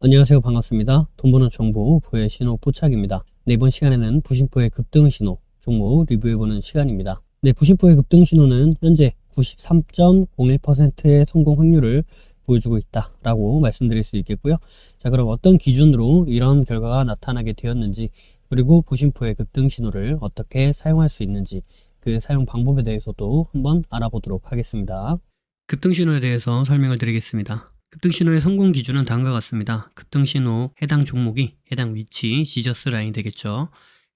안녕하세요. 반갑습니다. 돈 버는 정보 부의 신호 포착입니다. 네, 이번 시간에는 부심포의 급등 신호 종목 리뷰해보는 시간입니다. 네, 부심포의 급등 신호는 현재 93.01%의 성공 확률을 보여주고 있다라고 말씀드릴 수 있겠고요. 자, 그럼 어떤 기준으로 이런 결과가 나타나게 되었는지, 그리고 부심포의 급등 신호를 어떻게 사용할 수 있는지, 그 사용 방법에 대해서도 한번 알아보도록 하겠습니다. 급등 신호에 대해서 설명을 드리겠습니다. 급등 신호의 성공 기준은 다음과 같습니다. 급등 신호 해당 종목이 해당 위치, 지저스 라인이 되겠죠.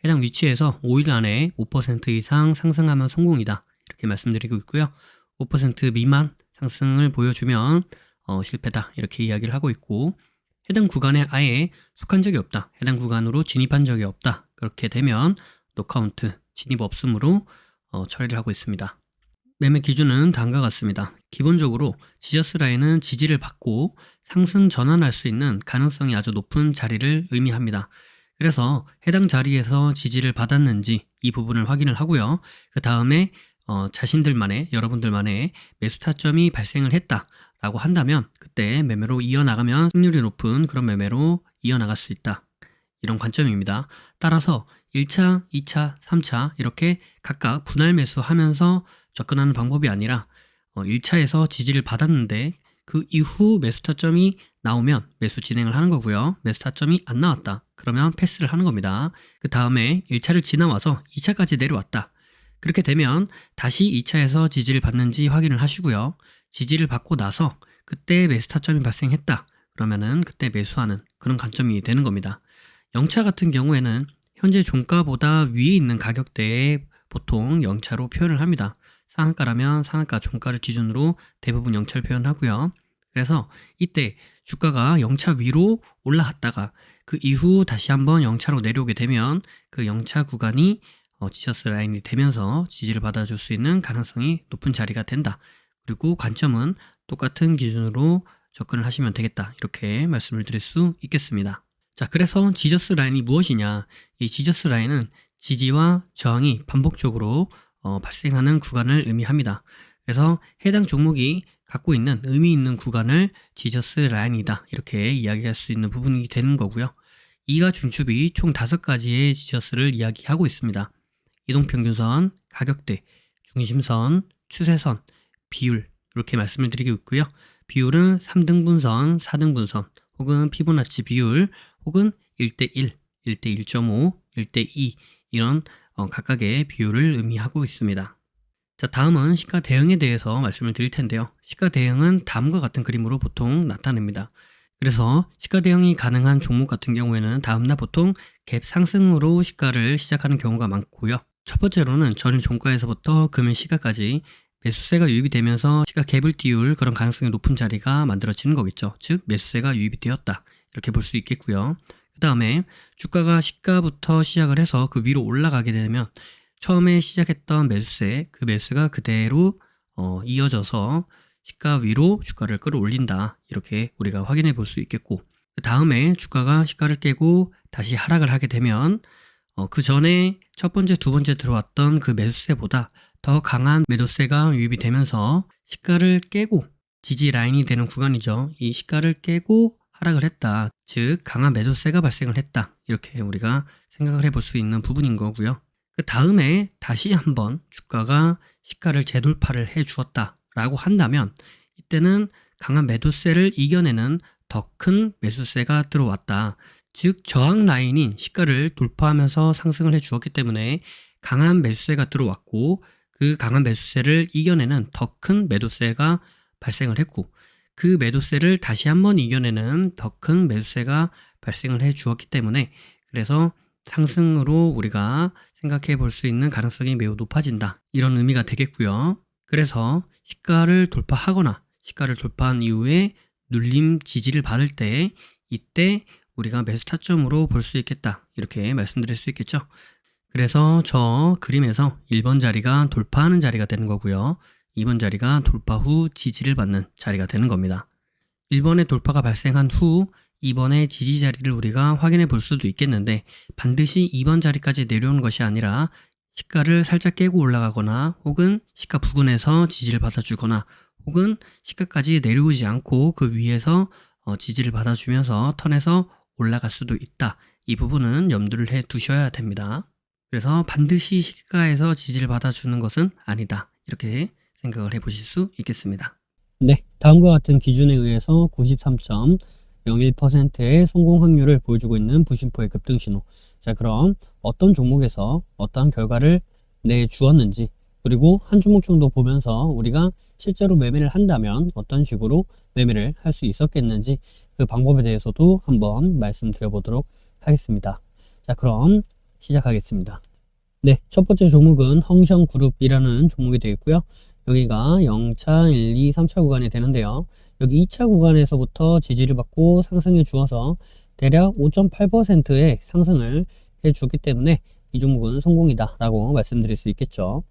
해당 위치에서 5일 안에 5% 이상 상승하면 성공이다, 이렇게 말씀드리고 있고요. 5% 미만 상승을 보여주면 실패다, 이렇게 이야기를 하고 있고, 해당 구간에 아예 속한 적이 없다, 해당 구간으로 진입한 적이 없다, 그렇게 되면 노카운트, 진입 없음으로 처리를 하고 있습니다. 매매 기준은 다음과 같습니다. 기본적으로 지저스 라인은 지지를 받고 상승 전환할 수 있는 가능성이 아주 높은 자리를 의미합니다. 그래서 해당 자리에서 지지를 받았는지 이 부분을 확인을 하고요. 그 다음에 자신들만의, 여러분들만의 매수 타점이 발생을 했다라고 한다면 그때 매매로 이어나가면 승률이 높은 그런 매매로 이어나갈 수 있다, 이런 관점입니다. 따라서 1차, 2차, 3차 이렇게 각각 분할 매수하면서 접근하는 방법이 아니라 1차에서 지지를 받았는데 그 이후 매수 타점이 나오면 매수 진행을 하는 거고요. 매수 타점이 안 나왔다, 그러면 패스를 하는 겁니다. 그 다음에 1차를 지나와서 2차까지 내려왔다, 그렇게 되면 다시 2차에서 지지를 받는지 확인을 하시고요. 지지를 받고 나서 그때 매수 타점이 발생했다, 그러면은 그때 매수하는 그런 관점이 되는 겁니다. 0차 같은 경우에는 현재 종가보다 위에 있는 가격대에 보통 0차로 표현을 합니다. 상한가라면 상한가 종가를 기준으로 대부분 0차를 표현하고요. 그래서 이때 주가가 0차 위로 올라갔다가 그 이후 다시 한번 0차로 내려오게 되면 그 0차 구간이 지저스 라인이 되면서 지지를 받아줄 수 있는 가능성이 높은 자리가 된다. 그리고 관점은 똑같은 기준으로 접근을 하시면 되겠다, 이렇게 말씀을 드릴 수 있겠습니다. 자, 그래서 지저스 라인이 무엇이냐? 이 지저스 라인은 지지와 저항이 반복적으로 발생하는 구간을 의미합니다. 그래서 해당 종목이 갖고 있는 의미 있는 구간을 지저스 라인이다, 이렇게 이야기할 수 있는 부분이 되는 거고요. 이가 중첩이 총 5가지의 지저스를 이야기하고 있습니다. 이동평균선, 가격대, 중심선, 추세선, 비율, 이렇게 말씀을 드리고 있고요. 비율은 3등분선, 4등분선, 혹은 피보나치 비율, 혹은 1대1, 1대1.5, 1대2 이런 각각의 비율을 의미하고 있습니다. 자, 다음은 시가 대응에 대해서 말씀을 드릴 텐데요. 시가 대응은 다음과 같은 그림으로 보통 나타냅니다. 그래서 시가 대응이 가능한 종목 같은 경우에는 다음날 보통 갭 상승으로 시가를 시작하는 경우가 많고요. 첫 번째로는 전일 종가에서부터 금일 시가까지 매수세가 유입이 되면서 시가 갭을 띄울 그런 가능성이 높은 자리가 만들어지는 거겠죠. 즉 매수세가 유입이 되었다, 이렇게 볼 수 있겠고요. 그 다음에 주가가 시가부터 시작을 해서 그 위로 올라가게 되면 처음에 시작했던 매수세, 그 매수가 그대로 이어져서 시가 위로 주가를 끌어올린다, 이렇게 우리가 확인해 볼 수 있겠고, 그 다음에 주가가 시가를 깨고 다시 하락을 하게 되면 그 전에 첫 번째, 두 번째 들어왔던 그 매수세보다 더 강한 매도세가 유입이 되면서 시가를 깨고 지지 라인이 되는 구간이죠. 이 시가를 깨고 하락을 했다, 즉 강한 매도세가 발생을 했다, 이렇게 우리가 생각을 해볼 수 있는 부분인 거고요. 그 다음에 다시 한번 주가가 시가를 재돌파를 해 주었다 라고 한다면 이때는 강한 매도세를 이겨내는 더 큰 매수세가 들어왔다, 즉 저항 라인인 시가를 돌파하면서 상승을 해 주었기 때문에 강한 매수세가 들어왔고, 그 강한 매수세를 이겨내는 더 큰 매도세가 발생을 했고, 그 매도세를 다시 한번 이겨내는 더 큰 매수세가 발생을 해 주었기 때문에, 그래서 상승으로 우리가 생각해 볼 수 있는 가능성이 매우 높아진다, 이런 의미가 되겠고요. 그래서 시가를 돌파하거나 시가를 돌파한 이후에 눌림 지지를 받을 때 이때 우리가 매수 타점으로 볼 수 있겠다, 이렇게 말씀드릴 수 있겠죠. 그래서 저 그림에서 1번 자리가 돌파하는 자리가 되는 거고요. 2번 자리가 돌파 후 지지를 받는 자리가 되는 겁니다. 1번의 돌파가 발생한 후 2번의 지지 자리를 우리가 확인해 볼 수도 있겠는데, 반드시 2번 자리까지 내려오는 것이 아니라 시가를 살짝 깨고 올라가거나, 혹은 시가 부근에서 지지를 받아주거나, 혹은 시가까지 내려오지 않고 그 위에서 지지를 받아주면서 턴에서 올라갈 수도 있다. 이 부분은 염두를 해 두셔야 됩니다. 그래서 반드시 시가에서 지지를 받아주는 것은 아니다. 이렇게 생각을 해보실 수 있겠습니다. 네, 다음과 같은 기준에 의해서 93.01%의 성공 확률을 보여주고 있는 부심포의 급등신호. 자, 그럼 어떤 종목에서 어떠한 결과를 내주었는지, 그리고 한 종목 정도 보면서 우리가 실제로 매매를 한다면 어떤 식으로 매매를 할 수 있었겠는지, 그 방법에 대해서도 한번 말씀드려 보도록 하겠습니다. 자, 그럼 시작하겠습니다. 네, 첫 번째 종목은 헝성그룹이라는 종목이 되겠고요. 여기가 0차, 1, 2, 3차 구간이 되는데요. 여기 2차 구간에서부터 지지를 받고 상승해 주어서 대략 5.8%의 상승을 해 주기 때문에 이 종목은 성공이다 라고 말씀드릴 수 있겠죠.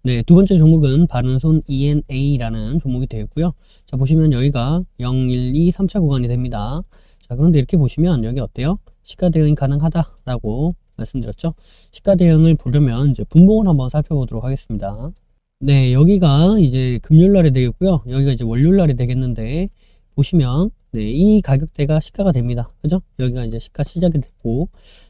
네, 두 번째 종목은 바른손 ENA라는 종목이 되겠고요. 자, 보시면 여기가 0, 1, 2, 3차 구간이 됩니다. 자, 그런데 이렇게 보시면 여기 어때요? 시가 대응이 가능하다라고 말씀드렸죠. 시가 대응을 보려면 이제 분봉을 한번 살펴보도록 하겠습니다. 네, 여기가 이제 금요일 날이 되겠고요. 여기가 이제 월요일 날이 되겠는데, 보시면 네, 이 가격대가 시가가 됩니다. 그죠? 여기가 이제 시가 시작이 됐고,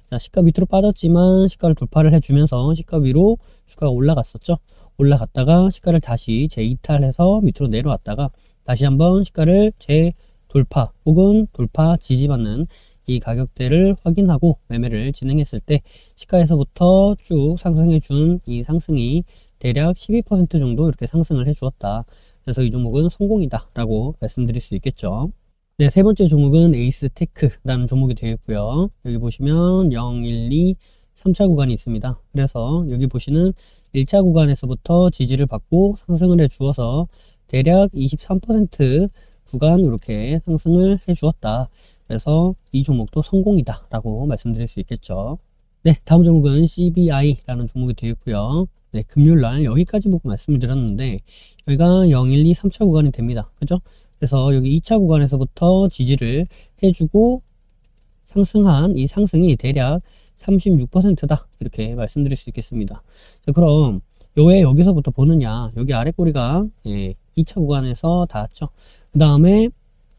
자, 시가 밑으로 빠졌지만 시가를 돌파를 해주면서 시가 위로 주가가 올라갔었죠. 올라갔다가 시가를 다시 재이탈해서 밑으로 내려왔다가 다시 한번 시가를 재돌파 혹은 돌파 지지받는 이 가격대를 확인하고 매매를 진행했을 때 시가에서부터 쭉 상승해 준 이 상승이 대략 12% 정도 이렇게 상승을 해 주었다. 그래서 이 종목은 성공이다 라고 말씀드릴 수 있겠죠. 네, 세 번째 종목은 에이스테크라는 종목이 되겠고요. 여기 보시면 0, 1, 2, 3차 구간이 있습니다. 그래서 여기 보시는 1차 구간에서부터 지지를 받고 상승을 해 주어서 대략 23% 구간 이렇게 상승을 해 주었다. 그래서 이 종목도 성공이다 라고 말씀드릴 수 있겠죠. 네, 다음 종목은 CBI라는 종목이 되겠고요. 네, 금요일날 여기까지 보고 말씀을 드렸는데 여기가 0, 1, 2, 3차 구간이 됩니다. 그죠? 그래서 여기 2차 구간에서부터 지지를 해주고 상승한 이 상승이 대략 36%다 이렇게 말씀드릴 수 있겠습니다. 자, 그럼 왜 여기서부터 보느냐, 여기 아래 꼬리가 2차 구간에서 닿았죠. 그 다음에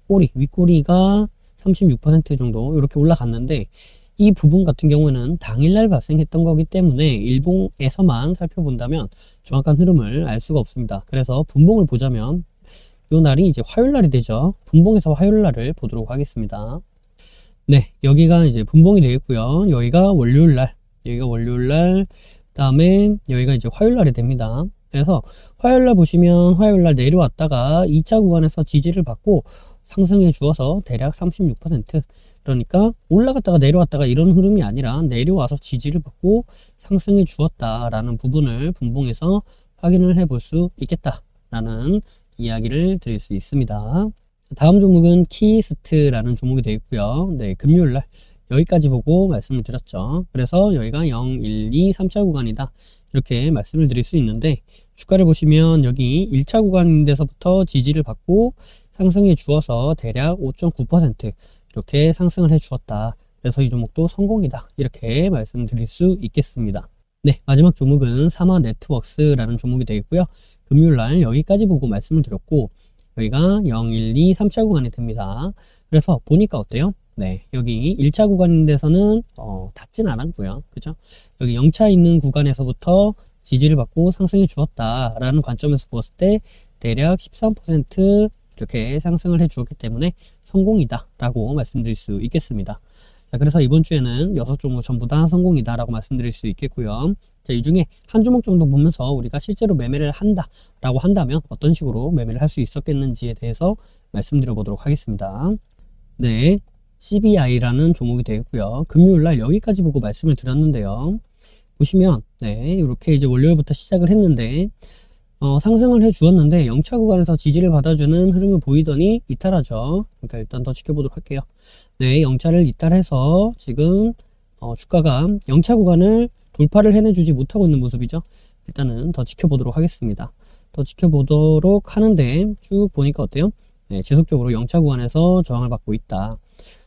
꼬리 윗꼬리가 36% 정도 이렇게 올라갔는데 이 부분 같은 경우에는 당일날 발생했던 거기 때문에 일봉에서만 살펴본다면 정확한 흐름을 알 수가 없습니다. 그래서 분봉을 보자면 요 날이 이제 화요일 날이 되죠. 분봉에서 화요일 날을 보도록 하겠습니다. 네, 여기가 이제 분봉이 되겠고요. 여기가 월요일 날, 여기가 월요일 날, 그다음에 여기가 이제 화요일 날이 됩니다. 그래서 화요일 날 보시면 화요일 날 내려왔다가 2차 구간에서 지지를 받고 상승해 주어서 대략 36%, 그러니까 올라갔다가 내려왔다가 이런 흐름이 아니라 내려와서 지지를 받고 상승해 주었다라는 부분을 분봉에서 확인을 해 볼 수 있겠다라는 이야기를 드릴 수 있습니다. 다음 종목은 키스트라는 종목이 되겠고요. 네, 금요일날 여기까지 보고 말씀을 드렸죠. 그래서 여기가 0, 1, 2, 3차 구간이다 이렇게 말씀을 드릴 수 있는데, 주가를 보시면 여기 1차 구간에서부터 지지를 받고 상승해 주어서 대략 5.9% 이렇게 상승을 해 주었다. 그래서 이 종목도 성공이다 이렇게 말씀드릴 수 있겠습니다. 네, 마지막 종목은 사마네트웍스라는 종목이 되겠고요. 금요일날 여기까지 보고 말씀을 드렸고 여기가 0, 1, 2, 3차 구간이 됩니다. 그래서 보니까 어때요? 네, 여기 1차 구간 데서는 닿진 않았고요. 그죠? 여기 0차 있는 구간에서부터 지지를 받고 상승해 주었다라는 관점에서 보았을 때 대략 13% 이렇게 상승을 해 주었기 때문에 성공이다 라고 말씀드릴 수 있겠습니다. 자, 그래서 이번 주에는 6종목 전부 다 성공이다 라고 말씀드릴 수 있겠고요. 자, 이 중에 한 종목 정도 보면서 우리가 실제로 매매를 한다 라고 한다면 어떤 식으로 매매를 할 수 있었겠는지에 대해서 말씀드려 보도록 하겠습니다. 네, CBI라는 종목이 되겠고요. 금요일날 여기까지 보고 말씀을 드렸는데요. 보시면 네, 이렇게 이제 월요일부터 시작을 했는데 상승을 해 주었는데 0차 구간에서 지지를 받아주는 흐름을 보이더니 이탈하죠. 그러니까 일단 더 지켜보도록 할게요. 네, 0차를 이탈해서 지금 주가가 0차 구간을 돌파를 해내주지 못하고 있는 모습이죠. 일단은 더 지켜보도록 하겠습니다. 더 지켜보도록 하는데 쭉 보니까 어때요? 네, 지속적으로 0차 구간에서 저항을 받고 있다.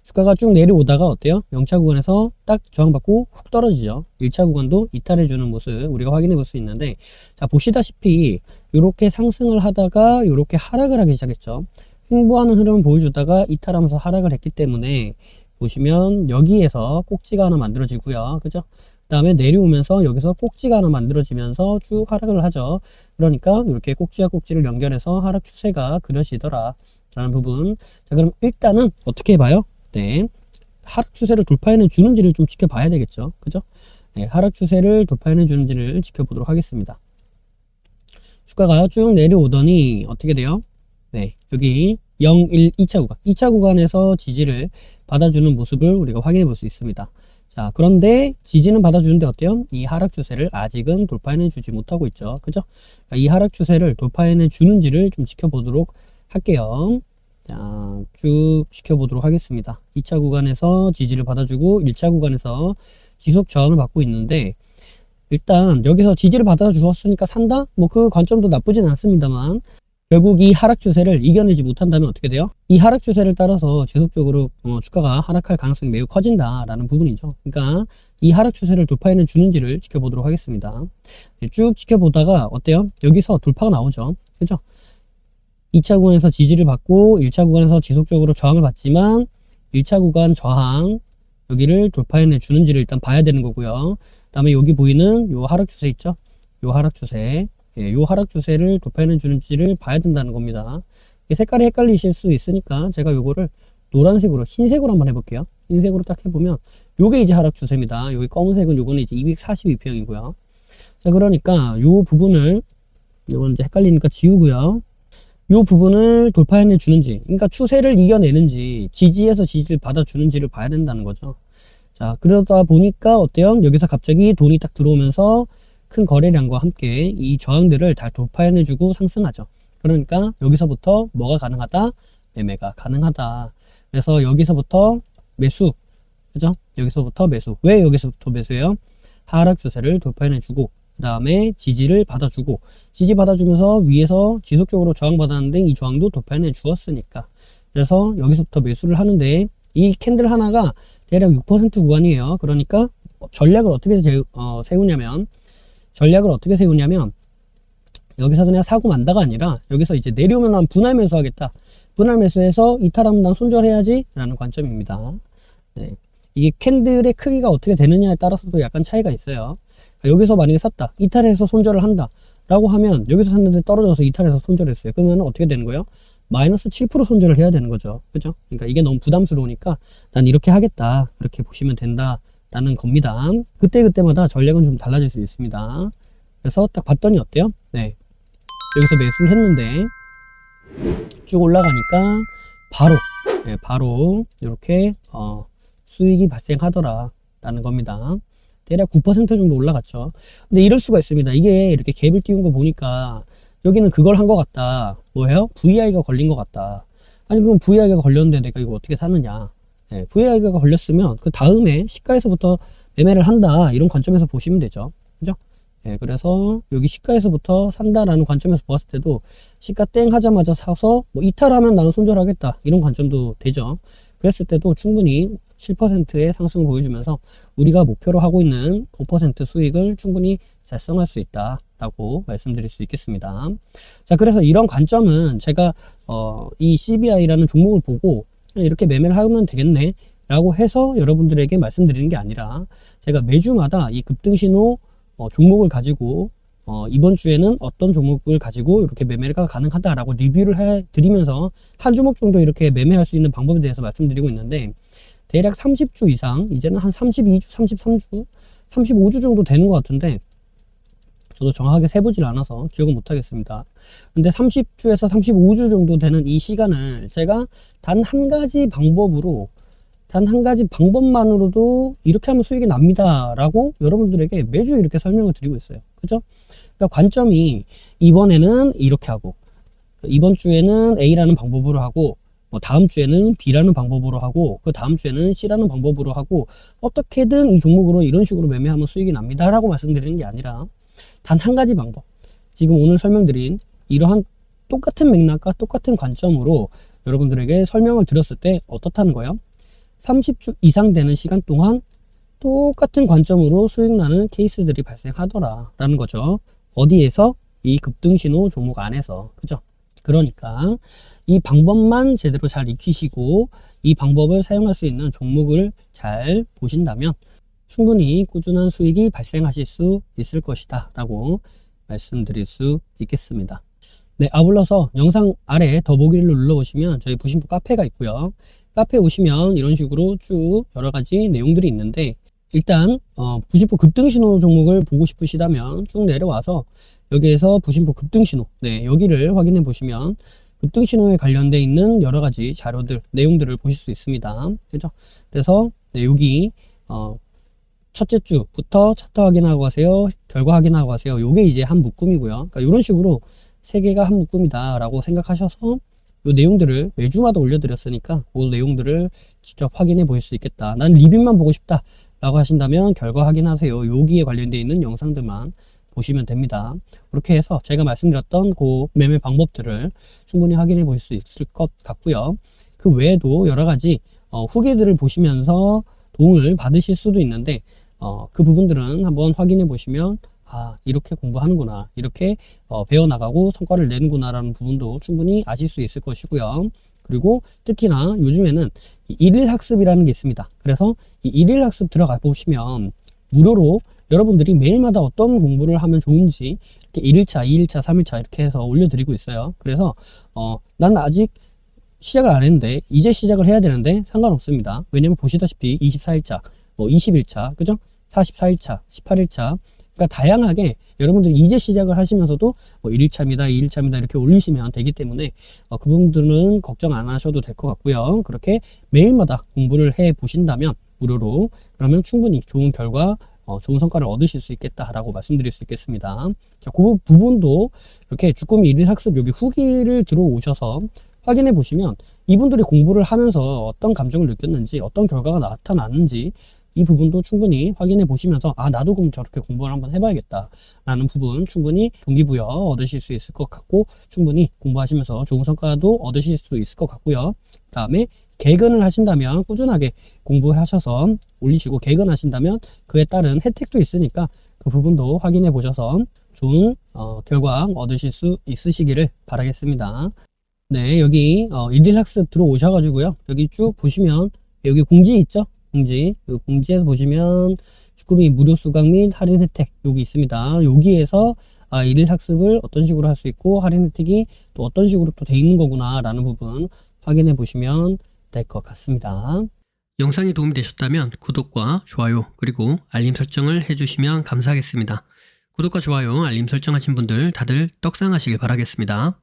주가가 쭉 내려오다가 어때요? 0차 구간에서 딱 저항받고 훅 떨어지죠. 1차 구간도 이탈해주는 모습 우리가 확인해 볼 수 있는데, 자, 보시다시피 이렇게 상승을 하다가 이렇게 하락을 하기 시작했죠. 횡보하는 흐름을 보여주다가 이탈하면서 하락을 했기 때문에 보시면 여기에서 꼭지가 하나 만들어지고요. 그죠? 그 다음에 내려오면서 여기서 꼭지가 하나 만들어지면서 쭉 하락을 하죠. 그러니까 이렇게 꼭지와 꼭지를 연결해서 하락 추세가 그려지더라 라는 부분. 자, 그럼 일단은 어떻게 해봐요? 네, 하락 추세를 돌파해내 주는지를 좀 지켜봐야 되겠죠. 그죠? 네, 하락 추세를 돌파해내 주는지를 지켜보도록 하겠습니다. 주가가 쭉 내려오더니 어떻게 돼요? 네, 여기 0, 1, 2차 구간 2차 구간에서 지지를 받아주는 모습을 우리가 확인해 볼 수 있습니다. 자, 그런데 지지는 받아주는데 어때요? 이 하락 추세를 아직은 돌파해내 주지 못하고 있죠. 그죠? 그러니까 이 하락 추세를 돌파해내 주는지를 좀 지켜보도록 할게요. 자, 쭉 지켜보도록 하겠습니다. 2차 구간에서 지지를 받아주고 1차 구간에서 지속 저항을 받고 있는데, 일단 여기서 지지를 받아주었으니까 산다? 뭐 그 관점도 나쁘진 않습니다만, 결국 이 하락 추세를 이겨내지 못한다면 어떻게 돼요? 이 하락 추세를 따라서 지속적으로 주가가 하락할 가능성이 매우 커진다라는 부분이죠. 그러니까 이 하락 추세를 돌파해내 주는지를 지켜보도록 하겠습니다. 네, 쭉 지켜보다가 어때요? 여기서 돌파가 나오죠. 그죠? 2차 구간에서 지지를 받고 1차 구간에서 지속적으로 저항을 받지만 1차 구간 저항 여기를 돌파해내 주는지를 일단 봐야 되는 거고요. 그 다음에 여기 보이는 요 하락 추세 있죠? 요 하락 추세, 예, 요 하락 추세를 돌파해내 주는지를 봐야 된다는 겁니다. 색깔이 헷갈리실 수 있으니까 제가 요거를 노란색으로, 흰색으로 한번 해볼게요. 흰색으로 딱 해보면 요게 이제 하락 추세입니다. 여기 검은색은 요거는 이제 242평이고요. 자, 그러니까 요 부분을, 요건 이제 헷갈리니까 지우고요. 요 부분을 돌파해내 주는지, 그러니까 추세를 이겨내는지, 지지에서 지지를 받아주는지를 봐야 된다는 거죠. 자, 그러다 보니까 어때요? 여기서 갑자기 돈이 딱 들어오면서 큰 거래량과 함께 이 저항들을 다 돌파해내주고 상승하죠. 그러니까 여기서부터 뭐가 가능하다? 매매가 가능하다. 그래서 여기서부터 매수, 그죠? 여기서부터 매수. 왜 여기서부터 매수예요? 하락 추세를 돌파해내주고 그 다음에 지지를 받아주고, 지지 받아주면서 위에서 지속적으로 저항받았는데 이 저항도 돌파해내 주었으니까, 그래서 여기서부터 매수를 하는데, 이 캔들 하나가 대략 6% 구간이에요. 그러니까 전략을 어떻게 세우냐면 여기서 그냥 사고 만다가 아니라 여기서 이제 내려오면 난 분할 매수하겠다, 분할 매수해서 이탈하면 난 손절해야지 라는 관점입니다. 네. 이게 캔들의 크기가 어떻게 되느냐에 따라서도 약간 차이가 있어요. 여기서 만약에 샀다, 이탈해서 손절을 한다 라고 하면, 여기서 샀는데 떨어져서 이탈해서 손절했어요. 그러면 어떻게 되는 거예요? 마이너스 7% 손절을 해야 되는 거죠. 그죠? 그러니까 이게 너무 부담스러우니까 난 이렇게 하겠다, 그렇게 보시면 된다라는 겁니다. 그때그때마다 전략은 좀 달라질 수 있습니다. 그래서 딱 봤더니 어때요? 네, 여기서 매수를 했는데 쭉 올라가니까 바로 이렇게 수익이 발생하더라 라는 겁니다. 대략 9% 정도 올라갔죠. 근데 이럴 수가 있습니다. 이게 이렇게 갭을 띄운 거 보니까 여기는 그걸 한 것 같다. 뭐예요? VI가 걸린 것 같다. 아니, 그럼 VI가 걸렸는데 내가 이거 어떻게 사느냐? 네, VI가 걸렸으면 그 다음에 시가에서부터 매매를 한다, 이런 관점에서 보시면 되죠. 그죠? 네, 그래서 여기 시가에서부터 산다라는 관점에서 보았을 때도 시가 땡 하자마자 사서 뭐 이탈하면 나는 손절하겠다, 이런 관점도 되죠. 그랬을 때도 충분히 7%의 상승을 보여주면서 우리가 목표로 하고 있는 5% 수익을 충분히 달성할 수 있다라고 말씀드릴 수 있겠습니다. 자, 그래서 이런 관점은 제가 이 CBI라는 종목을 보고 이렇게 매매를 하면 되겠네 라고 해서 여러분들에게 말씀드리는 게 아니라, 제가 매주마다 이 급등신호 종목을 가지고 이번 주에는 어떤 종목을 가지고 이렇게 매매가 가능하다라고 리뷰를 해드리면서 한 주목 정도 이렇게 매매할 수 있는 방법에 대해서 말씀드리고 있는데, 대략 30주 이상, 이제는 한 32주, 33주, 35주 정도 되는 것 같은데, 저도 정확하게 세보질 않아서 기억은 못하겠습니다. 근데 30주에서 35주 정도 되는 이 시간을 제가 단 한 가지 방법만으로도 이렇게 하면 수익이 납니다 라고 여러분들에게 매주 이렇게 설명을 드리고 있어요. 그죠? 그러니까 관점이 이번에는 이렇게 하고, 이번 주에는 A라는 방법으로 하고, 뭐 다음 주에는 B라는 방법으로 하고, 그 다음 주에는 C라는 방법으로 하고, 어떻게든 이 종목으로 이런 식으로 매매하면 수익이 납니다 라고 말씀드리는 게 아니라, 단 한 가지 방법, 지금 오늘 설명드린 이러한 똑같은 맥락과 똑같은 관점으로 여러분들에게 설명을 드렸을 때 어떻다는 거예요? 30주 이상 되는 시간 동안 똑같은 관점으로 수익 나는 케이스들이 발생하더라 라는 거죠. 어디에서? 이 급등신호 종목 안에서. 그죠? 그러니까 이 방법만 제대로 잘 익히시고 이 방법을 사용할 수 있는 종목을 잘 보신다면 충분히 꾸준한 수익이 발생하실 수 있을 것이다 라고 말씀드릴 수 있겠습니다. 네, 아울러서 영상 아래 더보기를 눌러보시면 저희 부심포 카페가 있고요. 카페에 오시면 이런 식으로 쭉 여러가지 내용들이 있는데, 일단 부심포 급등신호 종목을 보고 싶으시다면 쭉 내려와서 여기에서 부심포 급등신호, 네, 여기를 확인해 보시면 급등신호에 관련되어 있는 여러가지 자료들, 내용들을 보실 수 있습니다. 그죠? 그래서 네, 여기 첫째 주부터 차트 확인하고 가세요, 결과 확인하고 가세요. 요게 이제 한 묶음이고요. 그러니까 이런 식으로 세 개가 한 묶음이다 라고 생각하셔서 요 내용들을 매주마다 올려드렸으니까 그 내용들을 직접 확인해 보실 수 있겠다. 난 리뷰만 보고 싶다 라고 하신다면 결과 확인하세요. 여기에 관련되어 있는 영상들만 보시면 됩니다. 그렇게 해서 제가 말씀드렸던 그 매매 방법들을 충분히 확인해 보실 수 있을 것 같고요. 그 외에도 여러 가지 후기들을 보시면서 도움을 받으실 수도 있는데 그 부분들은 한번 확인해 보시면 이렇게 공부하는구나, 이렇게 배워나가고 성과를 내는구나 라는 부분도 충분히 아실 수 있을 것이고요. 그리고 특히나 요즘에는 일일 학습이라는 게 있습니다. 그래서 이 일일 학습 들어가 보시면 무료로 여러분들이 매일마다 어떤 공부를 하면 좋은지 이렇게 1일차, 2일차, 3일차 이렇게 해서 올려드리고 있어요. 그래서 난 아직 시작을 안 했는데 이제 시작을 해야 되는데 상관없습니다. 왜냐면 보시다시피 24일차, 20일차, 그죠? 44일차, 18일차, 그러니까 다양하게 여러분들이 이제 시작을 하시면서도 1일차입니다, 2일차입니다 이렇게 올리시면 되기 때문에 그 부분들은 걱정 안 하셔도 될 것 같고요. 그렇게 매일마다 공부를 해 보신다면 무료로, 그러면 충분히 좋은 결과, 좋은 성과를 얻으실 수 있겠다라고 말씀드릴 수 있겠습니다. 자, 그 부분도 이렇게 주꾸미 일일 학습 여기 후기를 들어오셔서 확인해 보시면 이분들이 공부를 하면서 어떤 감정을 느꼈는지, 어떤 결과가 나타났는지 이 부분도 충분히 확인해 보시면서 나도 그럼 저렇게 공부를 한번 해봐야겠다 라는 부분 충분히 동기부여 얻으실 수 있을 것 같고, 충분히 공부하시면서 좋은 성과도 얻으실 수 있을 것 같고요. 그 다음에 개근을 하신다면 꾸준하게 공부하셔서 올리시고, 개근하신다면 그에 따른 혜택도 있으니까 그 부분도 확인해 보셔서 좋은 결과 얻으실 수 있으시기를 바라겠습니다. 네, 여기 일일 학습 들어오셔가지고요. 여기 쭉 보시면 여기 공지 있죠? 공지에서 보시면 주꾸미 무료 수강 및 할인 혜택 여기 있습니다. 여기에서 일일 학습을 어떤 식으로 할 수 있고 할인 혜택이 또 어떤 식으로 또 돼 있는 거구나 라는 부분 확인해 보시면 될 것 같습니다. 영상이 도움이 되셨다면 구독과 좋아요 그리고 알림 설정을 해주시면 감사하겠습니다. 구독과 좋아요, 알림 설정하신 분들 다들 떡상하시길 바라겠습니다.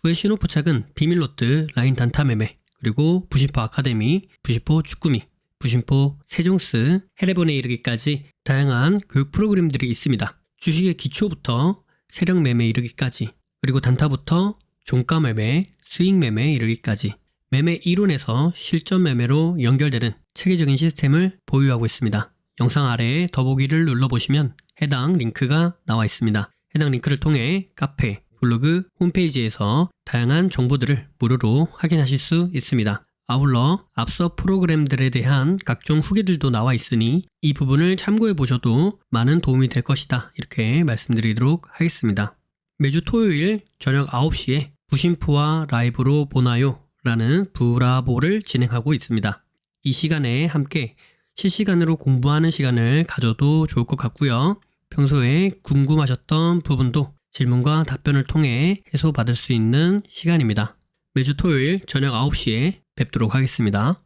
부의 신호포착은 비밀로트, 라인 단타 매매, 그리고 부심포 아카데미, 부심포 주꾸미, 부심포 세종스, 해례본에 이르기까지 다양한 교육 프로그램들이 있습니다. 주식의 기초부터 세력 매매 이르기까지, 그리고 단타부터 종가 매매, 수익 매매 이르기까지 매매 이론에서 실전 매매로 연결되는 체계적인 시스템을 보유하고 있습니다. 영상 아래에 더보기를 눌러보시면 해당 링크가 나와 있습니다. 해당 링크를 통해 카페, 블로그, 홈페이지에서 다양한 정보들을 무료로 확인하실 수 있습니다. 아울러 앞서 프로그램들에 대한 각종 후기들도 나와 있으니 이 부분을 참고해 보셔도 많은 도움이 될 것이다 이렇게 말씀드리도록 하겠습니다. 매주 토요일 저녁 9시에 부심포와 라이브로 보나요? 라는 부라보를 진행하고 있습니다. 이 시간에 함께 실시간으로 공부하는 시간을 가져도 좋을 것 같고요. 평소에 궁금하셨던 부분도 질문과 답변을 통해 해소받을 수 있는 시간입니다. 매주 토요일 저녁 9시에 뵙도록 하겠습니다.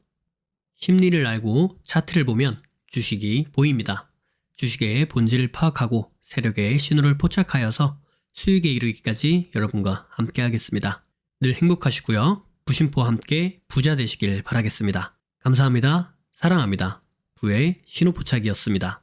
심리를 알고 차트를 보면 주식이 보입니다. 주식의 본질을 파악하고 세력의 신호를 포착하여서 수익에 이르기까지 여러분과 함께 하겠습니다. 늘 행복하시고요. 부심포와 함께 부자 되시길 바라겠습니다. 감사합니다. 사랑합니다. 부의 신호포착이었습니다.